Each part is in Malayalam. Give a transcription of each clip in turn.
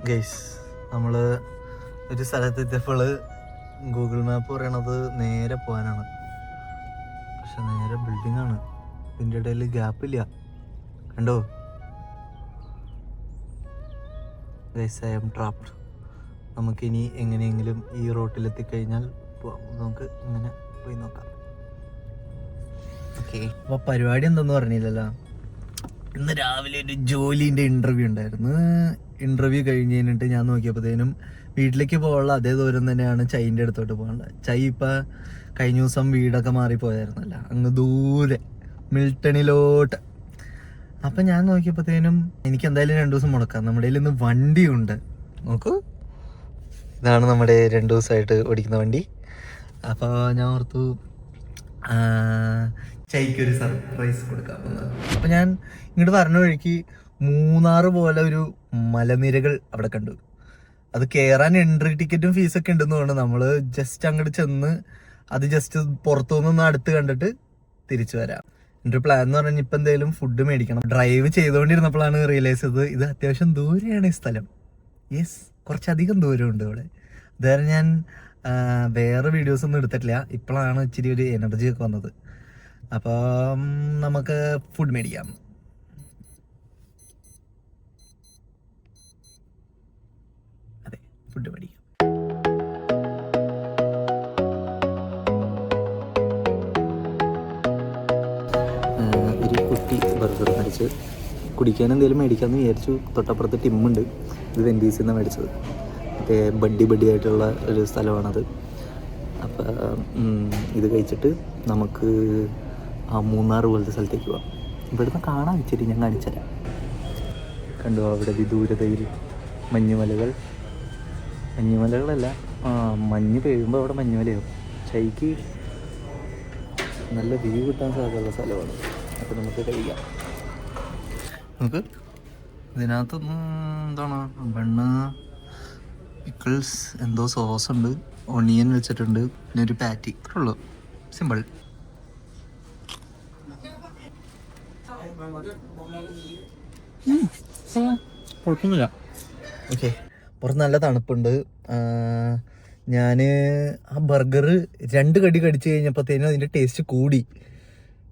ഗൈസ്, നമ്മൾ ഒരു സ്ഥലത്തെത്തിയപ്പോൾ ഗൂഗിൾ മാപ്പ് പറയണത് നേരെ പോകാനാണ്. പക്ഷെ നേരെ ബിൽഡിംഗ് ആണ്. ഇതിൻ്റെ ഇടയിൽ ഗ്യാപ്പില്ല. കണ്ടോ ഗൈസ്, ഐ എം ട്രാപ്ഡ്. നമുക്കിനി എങ്ങനെയെങ്കിലും ഈ റോട്ടിലെത്തിക്കഴിഞ്ഞാൽ പോവാം. നമുക്ക് ഇങ്ങനെ പോയി നോക്കാം. ഓക്കെ, അപ്പോൾ പരിപാടി എന്തെന്ന് പറഞ്ഞില്ലല്ലോ. ഇന്ന് രാവിലെ ഒരു ജോലിൻ്റെ ഇൻ്റർവ്യൂ ഉണ്ടായിരുന്നു. ഇൻ്റർവ്യൂ കഴിഞ്ഞ് കഴിഞ്ഞിട്ട് ഞാൻ നോക്കിയപ്പോഴത്തേനും വീട്ടിലേക്ക് പോകാനുള്ള അതേ ദൂരം തന്നെയാണ് ചൈൻ്റെ അടുത്തോട്ട് പോകാനുള്ളത്. ചൈ ഇപ്പം കഴിഞ്ഞ ദിവസം വീടൊക്കെ മാറിപ്പോയായിരുന്നല്ല, അങ്ങ് ദൂരെ മിൽട്ടണിലോട്ട്. അപ്പം ഞാൻ നോക്കിയപ്പോഴത്തേനും എനിക്ക് എന്തായാലും 2 ദിവസം മുടക്കാം. നമ്മുടെ കയ്യിൽ ഇന്ന് വണ്ടിയുണ്ട്. നോക്കൂ, ഇതാണ് നമ്മുടെ 2 ദിവസമായിട്ട് ഓടിക്കുന്ന വണ്ടി. അപ്പോൾ ഞാൻ ഓർത്തു ചൈക്കൊരു സർപ്രൈസ് കൊടുക്കാൻ പോകുന്നത്. അപ്പം ഞാൻ ഇങ്ങോട്ട് പറഞ്ഞ വഴിക്ക് മൂന്നാറ് പോലെ ഒരു മലനിരകൾ അവിടെ കണ്ടു. അത് കയറാൻ എൻട്രി ടിക്കറ്റും ഫീസൊക്കെ ഉണ്ടെന്ന് തോന്നുന്നു. നമ്മൾ ജസ്റ്റ് അങ്ങോട്ട് ചെന്ന് അത് ജസ്റ്റ് പുറത്തുനിന്ന് അടുത്ത് കണ്ടിട്ട് തിരിച്ചു വരാം. എൻ്റെ പ്ലാൻ എന്ന് പറഞ്ഞാൽ ഇപ്പം എന്തെങ്കിലും ഫുഡ് മേടിക്കണം. ഡ്രൈവ് ചെയ്തുകൊണ്ടിരുന്നപ്പോഴാണ് റിയലൈസ് ചെയ്തത് ഇത് അത്യാവശ്യം ദൂരെയാണ് ഈ സ്ഥലം. യെസ്, കുറച്ചധികം ദൂരമുണ്ട് ഇവിടെ. ഇതുവരെ ഞാൻ വേറെ വീഡിയോസ് ഒന്നും എടുത്തിട്ടില്ല. ഇപ്പോഴാണ് ഇച്ചിരി ഒരു എനർജി ഒക്കെ വന്നത്. അപ്പം നമുക്ക് ഫുഡ് മേടിക്കാം. അതെ, ഫുഡ് മേടിക്കാം. ഒരു കുട്ടി ബർഗർ മേടിച്ച് കുടിക്കാൻ എന്തെങ്കിലും മേടിക്കാമെന്ന് വിചാരിച്ചു. തൊട്ടപ്പുറത്ത് ടിമ്മുണ്ട്. ഇത് വെൻഡീസിൽ നിന്നാണ് മേടിച്ചത്. മറ്റേ ബഡ്ഡി ആയിട്ടുള്ള ഒരു സ്ഥലമാണത്. അപ്പം ഇത് കഴിച്ചിട്ട് നമുക്ക് ആ മൂന്നാറ് പോലത്തെ സ്ഥലത്തേക്ക് പോവാം. ഇവിടുന്ന് കാണാൻ ഇച്ചിരി ഞാൻ കാണിച്ചുതരാം. കണ്ടു, അവിടെ വിദൂരതയിൽ മഞ്ഞുമലകളല്ല, മഞ്ഞ് പെയ്യുമ്പോൾ അവിടെ മഞ്ഞുമലയാവും. ചൈക്ക് നല്ല വ്യൂ കിട്ടാൻ സാധ്യതയുള്ള സ്ഥലമാണ്. അപ്പോൾ നമുക്ക് കഴിക്കാം. നമുക്ക് ഇതിനകത്തൊന്ന് എന്താണ് ബണ്ണ്, പിക്കിൾസ്, എന്തോ സോസ് ഉണ്ട്, ഒണിയൻ വെച്ചിട്ടുണ്ട്, പിന്നെ ഒരു പാറ്റി. അത്രേ ഉള്ളൂ, സിമ്പിൾ. കുഴപ്പമൊന്നുമില്ല. ഓക്കെ, പുറത്ത് നല്ല തണുപ്പുണ്ട്. ഞാൻ ആ ബർഗർ 2 കടി കടിച്ചു കഴിഞ്ഞപ്പോഴത്തേനും അതിൻ്റെ ടേസ്റ്റ് കൂടി.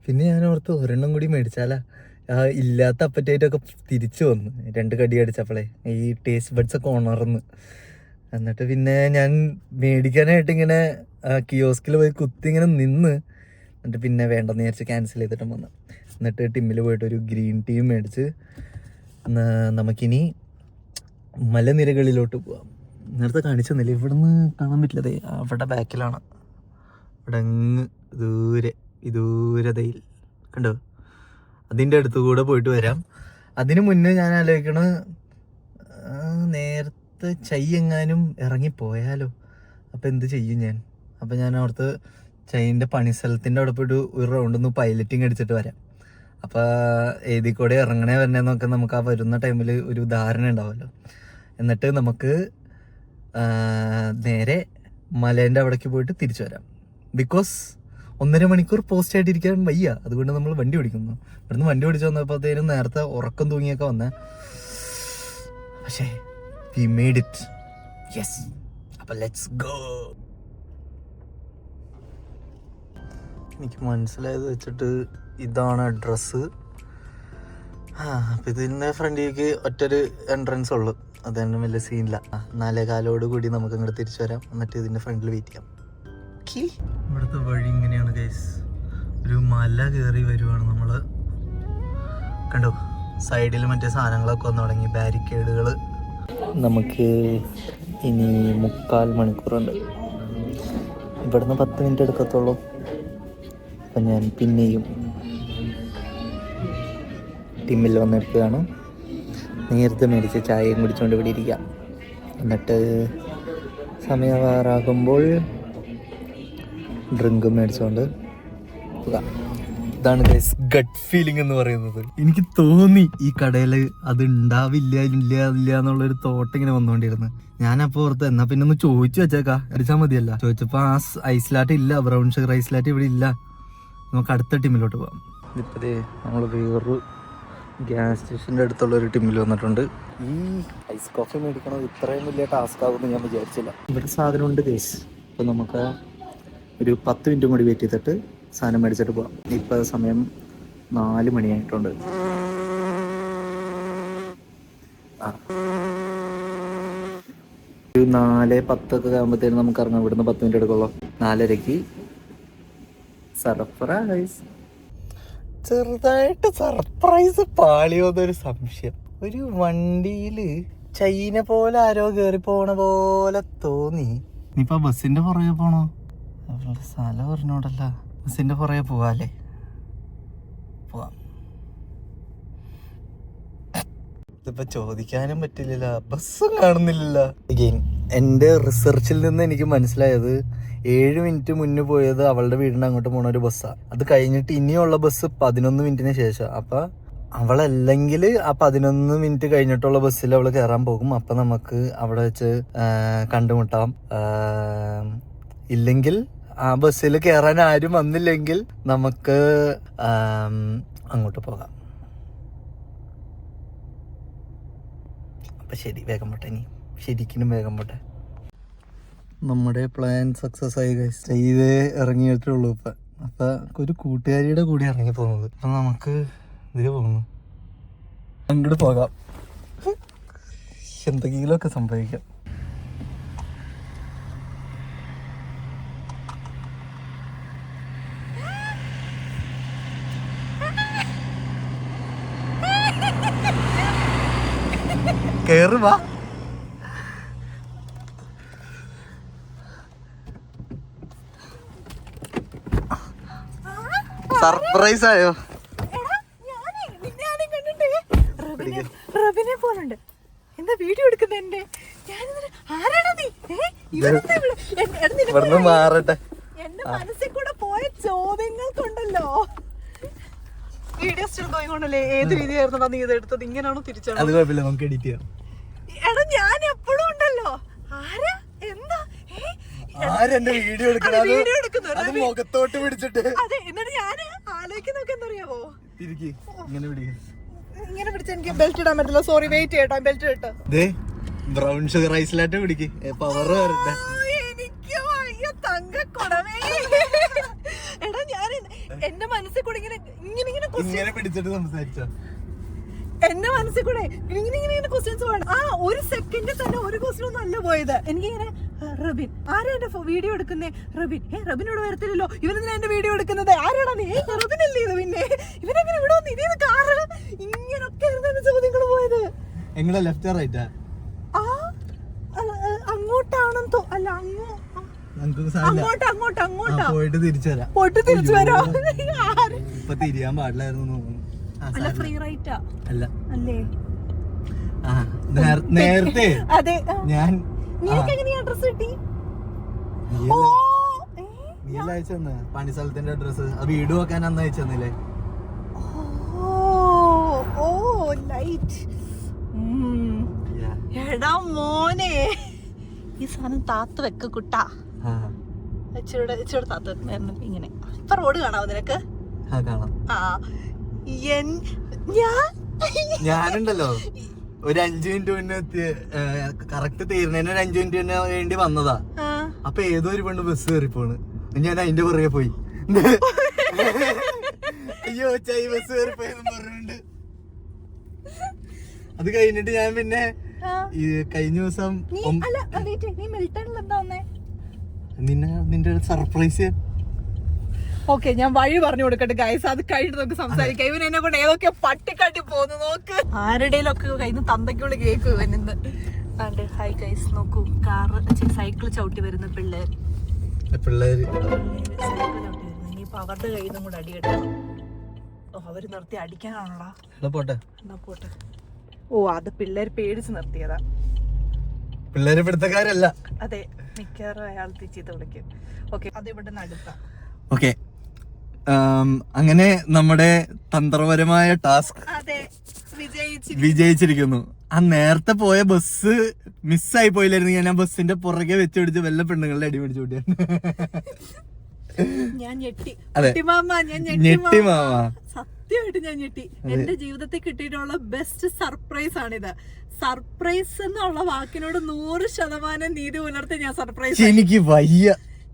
പിന്നെ ഞാൻ ഓർത്ത് ഒരെണ്ണം കൂടി മേടിച്ചാലാ. ഇല്ലാത്ത അപ്പറ്റേറ്റൊക്കെ തിരിച്ചു വന്നു 2 കടി അടിച്ചപ്പോഴേ. ഈ ടേസ്റ്റ് ബഡ്സ് ഒക്കെ ഉണർന്ന്. എന്നിട്ട് പിന്നെ ഞാൻ മേടിക്കാനായിട്ട് ഇങ്ങനെ കിയോസ്കിൽ പോയി കുത്തി ഇങ്ങനെ നിന്ന്. എന്നിട്ട് പിന്നെ വേണ്ടെന്ന് വിചാരിച്ച് ക്യാൻസൽ ചെയ്തിട്ടും വന്നു. എന്നിട്ട് ടിമ്മിൽ പോയിട്ട് ഒരു ഗ്രീൻ ടീയും മേടിച്ച് നമുക്കിനി മലനിരകളിലോട്ട് പോവാം. നേരത്തെ കാണിച്ചെന്നില്ല, ഇവിടുന്ന് കാണാൻ പറ്റില്ലതേ, അവിടെ ബാക്കിലാണ്. അവിടെ അങ്ങ് ദൂരതയിൽ കണ്ടോ, അതിൻ്റെ അടുത്ത് കൂടെ പോയിട്ട് വരാം. അതിന് മുന്നേ ഞാൻ ആലോചിക്കണ നേരത്തെ ചൈ എങ്ങാനും ഇറങ്ങിപ്പോയാലോ. അപ്പം എന്ത് ചെയ്യും ഞാൻ? അപ്പം ഞാൻ അവിടുത്തെ ചൈൻ്റെ പണിസ്ഥലത്തിൻ്റെ അവിടെ പോയിട്ട് ഒരു റൗണ്ടൊന്ന് പൈലറ്റിങ് അടിച്ചിട്ട് വരാം. അപ്പോൾ ഏതിൽ കൂടെ ഇറങ്ങണേ വരണേന്നൊക്കെ നമുക്ക് ആ വരുന്ന ടൈമിൽ ഒരു ധാരണ ഉണ്ടാവുമല്ലോ. എന്നിട്ട് നമുക്ക് നേരെ മലേൻ്റെ അവിടേക്ക് പോയിട്ട് തിരിച്ചു വരാം. ബിക്കോസ് 1.5 മണിക്കൂർ പോസ്റ്റ് ആയിട്ടിരിക്കാൻ വയ്യ. അതുകൊണ്ട് നമ്മൾ വണ്ടി ഓടിക്കുന്നു. ഇവിടുന്ന് വണ്ടി ഓടിച്ചു വന്നപ്പോഴത്തേനും നേരത്തെ ഉറക്കം തൂങ്ങിയൊക്കെ വന്നേ. പക്ഷേ വി മെയ്ഡ് ഇറ്റ്. യെസ്, അപ്പം ലെറ്റ്സ് ഗോ. എനിക്ക് മനസ്സിലായത് വെച്ചിട്ട് ഇതാണ് അഡ്രസ്സ്. അപ്പം ഇതിൻ്റെ ഫ്രണ്ടിലേക്ക് ഒറ്റൊരു എൻട്രൻസ് ഉള്ളു. അതൊന്നും വലിയ സീനില്ല. 4:15 കൂടി നമുക്ക് ഇങ്ങോട്ട് തിരിച്ചു വരാം. എന്നിട്ട് ഇതിൻ്റെ ഫ്രണ്ടിൽ വെയിറ്റ് ചെയ്യാം. ഇവിടുത്തെ വഴി ഇങ്ങനെയാണ് ഗൈസ്. ഒരു മല കയറി വരുവാണ് നമ്മൾ. കണ്ടോ, സൈഡിൽ മറ്റേ സാധനങ്ങളൊക്കെ വന്നു തുടങ്ങി, ബാരിക്കേഡുകൾ. നമുക്ക് ഇനി 3/4 മണിക്കൂറുണ്ട്. ഇവിടുന്ന് 10 മിനിറ്റ് എടുക്കത്തുള്ളൂ. അപ്പം ഞാൻ പിന്നെയും ടിമ്മിൽ വന്നെടുക്കുകയാണ്. നേരത്തെ മേടിച്ച് ചായയും കുടിച്ചുകൊണ്ട് ഇവിടെ ഇരിക്കാം. എന്നിട്ട് സമയമാറാകുമ്പോൾ ഡ്രിങ്ക് മേടിച്ചുകൊണ്ട് പോകാം. ഇതാണ് ഗൈസ് ഗട്ട് ഫീലിംഗ് എന്ന് പറയുന്നത്. എനിക്ക് തോന്നി ഈ കടയിൽ അത് ഉണ്ടാവില്ല എന്നുള്ളൊരു തോട്ട് ഇങ്ങനെ വന്നുകൊണ്ടിരുന്നു. ഞാനപ്പോൾ ഓർത്ത് എന്നാ പിന്നെ ഒന്ന് ചോദിച്ചു വെച്ചേക്കാ, അടിച്ചാൽ മതിയല്ല. ചോദിച്ചപ്പോൾ ആ ഐസ്ലാറ്റ് ഇല്ല, ബ്രൗൺ ഷുഗർ ഐസ്ലാറ്റ് ഇവിടെ ഇല്ല. നമുക്ക് അടുത്ത ടീമിലോട്ട് പോകാം. ഇപ്പോഴേ നമ്മൾ വേറൊരു ഗ്യാസ് സ്റ്റേഷൻ്റെ അടുത്തുള്ള ഒരു ടിമ്മിൽ വന്നിട്ടുണ്ട്. ഈ ഐസ് കോഫി മേടിക്കണത് ഇത്രയും വലിയ ടാസ്ക് ആകുമെന്ന് ഞാൻ വിചാരിച്ചില്ല. ഇവിടെ സാധനം ഉണ്ട് ഗൈസ്. അപ്പോൾ നമുക്ക് ഒരു 10 മിനിറ്റും കൂടി വെയിറ്റ് ചെയ്തിട്ട് സാധനം മേടിച്ചിട്ട് പോകാം. ഇപ്പോൾ സമയം 4 മണിയായിട്ടുണ്ട്. ഒരു 4:10 ഒക്കെ ആകുമ്പോഴത്തേനും നമുക്ക് ഇറങ്ങാം. ഇവിടുന്ന് 10 മിനിറ്റ് എടുക്കുള്ളൂ. 4:30 സർപ്രൈസ്. ചെറുതായിട്ട് സർപ്രൈസ് പാളിയോന്നൊരു സംശയം. ഒരു വണ്ടിയില് ചൈന പോലെ ആരോ കയറി പോണ പോലെ തോന്നി. ഇനിയിപ്പോ ബസ്സിന്റെ പുറകെ പോണോ? അവളുടെ സ്ഥലം പറഞ്ഞോടല്ല. ബസ്സിന്റെ പുറകെ പോവാല്ലേ? പോവാം. ഇതിപ്പോ ചോദിക്കാനും പറ്റില്ല, ബസ്സും കാണുന്നില്ല. അഗെയിൻ എൻ്റെ റിസർച്ചിൽ നിന്ന് എനിക്ക് മനസ്സിലായത് 7 മിനിറ്റ് മുന്നേ പോയത് അവളുടെ വീടിൻ്റെ അങ്ങോട്ട് പോണ ഒരു ബസ്സാണ്. അത് കഴിഞ്ഞിട്ട് ഇനിയുള്ള ബസ് 11 മിനിറ്റിന് ശേഷം. അപ്പം അവളല്ലെങ്കിൽ ആ 11 മിനിറ്റ് കഴിഞ്ഞിട്ടുള്ള ബസ്സിൽ അവൾ കയറാൻ പോകും. അപ്പം നമുക്ക് അവിടെ വെച്ച് കണ്ടുമുട്ടാം. ഇല്ലെങ്കിൽ ആ ബസ്സിൽ കയറാൻ ആരും വന്നില്ലെങ്കിൽ നമുക്ക് അങ്ങോട്ട് പോകാം. അപ്പം ശരി, വേഗം പോട്ടെ. ഇനി ശരിക്കും വേഗം പോട്ടെ. നമ്മുടെ പ്ലാൻ സക്സസ് ആയി ഗൈസ്. ചെയ്ത് ഇറങ്ങിയിട്ടുള്ളൂ ഇപ്പം. അപ്പം ഒരു കൂട്ടുകാരിയുടെ കൂടി ഇറങ്ങി പോകുന്നത്. അപ്പം നമുക്ക് ഇതിൽ പോകുന്നു, അങ്ങോട്ട് പോകാം. എന്തെങ്കിലുമൊക്കെ സംഭവിക്കാം. കേറുവാ. സർപ്രൈസ് ആയോ? റബിനെ പോലുണ്ട്. എന്താ വീഡിയോ എടുക്കുന്നേ? മാറട്ടെ. എന്റെ മനസ്സിൽ കൂടെ പോയ ചോദ്യങ്ങൾക്കുണ്ടല്ലോ. വീഡിയോ സ്റ്റിൽ ഗോയിങ് ഓണല്ലേ? ഏത് രീതിയായിരുന്നു നീ ഇത് എടുത്തത്? ഇങ്ങനെയാണോ തിരിച്ചാണോ? അത് കുഴപ്പമില്ല, നമുക്ക് എഡിറ്റ് ചെയ്യാം. എടാ ഞാൻ എപ്പോഴും ഉണ്ടല്ലോ. ആരാ എന്താ ആരെന്റെ വീഡിയോ എടുക്കുന്നത്? മുഖത്തോട്ട് പിടിച്ചിട്ട്. അതെ, എന്നിട്ട് ഞാൻ ആലോചിക്കുന്നൊക്കെ എന്തറിയാവോ? ഇങ്ങനെ പിടിച്ച എനിക്ക് ബെൽറ്റ് ഇടാൻ പറ്റില്ല. സോറി, വെയിറ്റ് ചെയ്യട്ടോ, ബെൽറ്റ് ഇട്ടോ. ബ്രൗൺ ഷുഗർ ഐസിലായിട്ട് പിടിക്ക്, പവർ വരട്ടെ. എനിക്ക് വയ്യ തങ്കക്കുടവേ. എടാ ഞാൻ എന്റെ മനസ്സിൽ കൂടെ ഇങ്ങനെ പിടിച്ചിട്ട് സംസാരിച്ചോ? എന്റെ മനസ്സിൽ കൂടെ ഇങ്ങനെ ക്വസ്റ്റ്യൻസ് വേണം. ആ ഒരു സെക്കൻഡിൽ തന്നെ ഒരു ക്വസ്റ്റ്യൻ ഒന്നും അല്ല പോയത്. എനിക്കിങ്ങനെ റബിൻ ആരാ എന്റെ വീഡിയോ എടുക്കുന്നേ? റബിനോട് വരത്തില്ലല്ലോ, ഇവനെന്തിനാ എന്റെ വീഡിയോ എടുക്കുന്നത്? ആരാടാ നീ? റബിനല്ലേ ഇത്? പിന്നെ ഇവനെങ്ങനെ ഇവിടെ വന്ന് ഇതേ കാറ്? ഇങ്ങനൊക്കെ ആയിരുന്നു ചോദ്യങ്ങൾ പോയത്. എങ്ങനെ ലെഫ്റ്റ് റൈറ്റാ? അങ്ങോട്ടാണെന്ന് അല്ല, അങ്ങോട്ടാ പോയിട്ട് തിരിച്ചു വരാം. പോയിട്ട് തിരിച്ചു വരാം. ഇപ്പൊ തിരിയാൻ പാടില്ലായിരുന്നു. അല്ല, ഫ്രീ റൈറ്റാ അല്ല അല്ലേ? നേരത്തെ അതെ. ഞാൻ അഡ്രസ് കിട്ടി? നീ അയച്ചെന്ന് പണി സ്ഥലത്തിന്റെ അഡ്രസ്. വീട് വെക്കാൻ അന്ന് അയച്ചെന്നില്ലേ? ഓ ലൈറ്റ്. എടാ മോനെ, ഈ സാധനം താത്ത് വെക്ക കുട്ടാ. ഇച്ചിരി താത്ത് ഇങ്ങനെ. ഇപ്പൊ റോഡ് കാണാവോ നിനക്ക്? ഞാനുണ്ടല്ലോ ഒരു 5 മിനിറ്റ് മുന്നേ കറക്റ്റ് തീരുന്നതിന് ഒരു 5 മിനിറ്റ് മുന്നേ വേണ്ടി വന്നതാ. അപ്പൊ ഏതോ ഒരു പെണ്ണ് ബസ് കയറിപ്പോണ്. ഞാൻ അതിന്റെ പുറകെ പോയി. അയ്യോ ചൈ ബസ് കയറിപ്പോയെന്ന് പറഞ്ഞിട്ടുണ്ട്. അത് കഴിഞ്ഞിട്ട് ഞാൻ പിന്നെ കഴിഞ്ഞ ദിവസം നിന്റെ സർപ്രൈസ്. ഓക്കെ, ഞാൻ വഴി പറഞ്ഞു കൊടുക്കട്ടെ ഗൈസ്. അത് കഴിഞ്ഞിട്ട് നമുക്ക് സംസാരിക്കാം. ഇവൻ എന്നെ കൊണ്ട് ഏതൊക്കെ പട്ടിക്കാട്ടി പോന്നു നോക്ക്. ആരുടെയും ഒക്കെ കയ്യിൽ നിന്ന് തന്തയ്ക്കുള്ള കേക്ക് ഇവനിന്ന്. ഹൈ ഗൈസ്, നോക്കൂ, സൈക്കിൾ ചവിട്ടി വരുന്ന പിള്ളേര് സൈക്കിൾ ചവിട്ടി വരുന്നു. ഇനിയിപ്പൊ അവരുടെ കയ്യിൽ നിന്നും കൂടെ അടിയെടുക്കണം. അവര് നിർത്തി അടിക്കാനാണോടാ? പോട്ടെ. ഓ, അത് പിള്ളേര് പേടിച്ച് നിർത്തിയതാ. പിള്ളേര് പിടുത്തക്കാരല്ല. അതെ, മിക്കവാറും അയാൾ തിരിച്ച് വിളിക്കും. ഓക്കെ, അത് ഇവിടെ അടുത്ത. ഓക്കെ, അങ്ങനെ നമ്മുടെ തന്ത്രപരമായ ടാസ്ക് വിജയിച്ചിരിക്കുന്നു. ആ നേരത്തെ പോയ ബസ് മിസ്സായി പോയില്ലായിരുന്നു. ഞാൻ ആ ബസ്സിന്റെ പുറകെ വെച്ചുപിടിച്ച് വല്ല പെണ്ണുങ്ങളുടെ അടി പിടിച്ചു കൂട്ടിയാണ്. ഞാൻ ഞെട്ടി. അതെ, മാമ, ഞാൻ ഞെട്ടി മാമ. സത്യമായിട്ട് ഞാൻ ഞെട്ടി. എന്റെ ജീവിതത്തിൽ കിട്ടിയിട്ടുള്ള ബെസ്റ്റ് സർപ്രൈസ് ആണിത്. സർപ്രൈസ് എന്നുള്ള വാക്കിനോട് 100% നീതി പുലർത്തി ഞാൻ സർപ്രൈസ്. എനിക്ക് വയ്യ,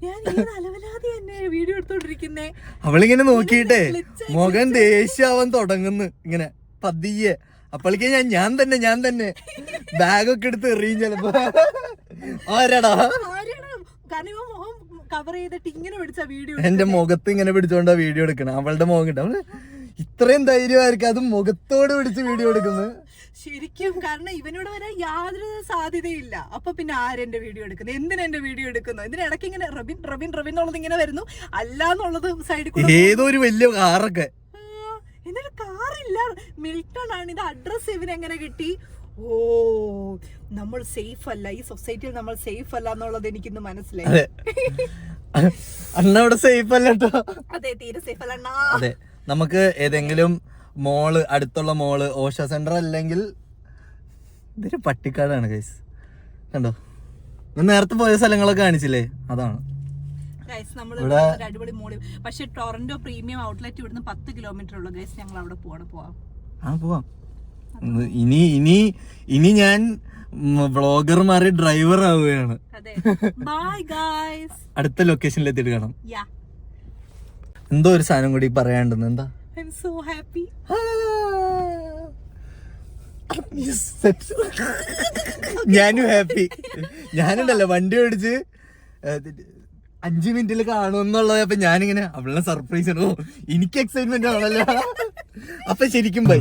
ഞാൻ അലവലാതി തന്നെ വീഡിയോ എടുത്തോണ്ടിരിക്കുന്നേ. അവളിങ്ങനെ നോക്കിയിട്ടേ മുഖം ദേഷ്യാവാൻ തുടങ്ങുന്നു ഇങ്ങനെ പതിയെ. അപ്പോഴേക്ക് ഞാൻ തന്നെ ബാഗൊക്കെ എടുത്ത് എറിയും ചിലപ്പോ. ആരാടാ? കാരണം ഇവ മുഖം കവർ ചെയ്തിട്ട് ഇങ്ങനെ പിടിച്ച വീഡിയോ, എന്റെ മുഖത്ത് ഇങ്ങനെ പിടിച്ചോണ്ടാ വീഡിയോ എടുക്കണം. അവളുടെ മുഖം കിട്ടും. അവള് ഇത്രയും ധൈര്യമായിരിക്കും അത് മുഖത്തോട് പിടിച്ച് വീഡിയോ എടുക്കുന്നത് ശരിക്കും. കാരണം ഇവനോട് വരാൻ യാതൊരു സാധ്യതയില്ല. അപ്പൊ പിന്നെ ആരെന്റെ വീഡിയോ എടുക്കുന്നത്? എന്തിനാ എന്റെ വീഡിയോ എടുക്കുന്നത്? ഇതിനിടയ്ക്ക് ഇങ്ങനെ റബിൻ എന്നുള്ളത് ഇങ്ങനെ വരുന്നു, അല്ലാന്നുള്ളത് സൈഡിൽ കൂടെ ഏതോ ഒരു വലിയ കാറൊക്കെ. എന്നിട്ട് കാറില്ല, മിൽട്ടൺ ആണ്. ഇത് അഡ്രസ് ഇവനെങ്ങനെ കിട്ടി? ഓ, നമ്മൾ സേഫ് അല്ല, ഈ സൊസൈറ്റിയിൽ നമ്മൾ സേഫ് അല്ല എന്നുള്ളത് എനിക്കിന്ന് മനസ്സിലായി. അണ്ണ അവിടെ സേഫ് അല്ല കേട്ടോ. അതെ, തീരെ സേഫ് അല്ല അണ്ണാ. അതെ, നമുക്ക് ഏതെങ്കിലും മോള്, അടുത്തുള്ള മോള്, ഓഷ സെന്റർ അല്ലെങ്കിൽ ഇതൊരു പട്ടിക്കാടാണ് ഗൈസ്. കണ്ടോ, നേരത്തെ പോയ സ്ഥലങ്ങളൊക്കെ കാണിച്ചില്ലേ, അതാണ്. അടിപൊളി മോള്. പക്ഷെ ടൊറന്റോ പ്രീമിയം ഔട്ട്ലെറ്റ് ഇവിടുന്ന് 10 കിലോമീറ്റർ ഉള്ളു ഗൈസ്. ഞങ്ങൾ അവിടെ പോവാം. ഇനി ഞാൻ വ്ളോഗർ മാറി ഡ്രൈവർ ആവുകയാണ്. Bye guys. അടുത്ത ലൊക്കേഷനിൽ എത്തിയിട്ട് കാണാം. എന്തോ ഒരു സാധനം കൂടി പറയാണ്ടെന്ന്. എന്താ? I'm so happy. ഞാനും ഹാപ്പി. ഞാനുണ്ടല്ലോ വണ്ടി ഓടിച്ച് 5 മിനിറ്റിൽ കാണുമെന്നുള്ളത്. അപ്പൊ ഞാനിങ്ങനെ അവളെ സർപ്രൈസ് ആണ്. എനിക്ക് എക്സൈറ്റ്മെന്റ് ആണല്ലോ. അപ്പൊ ശരിക്കും ബൈ.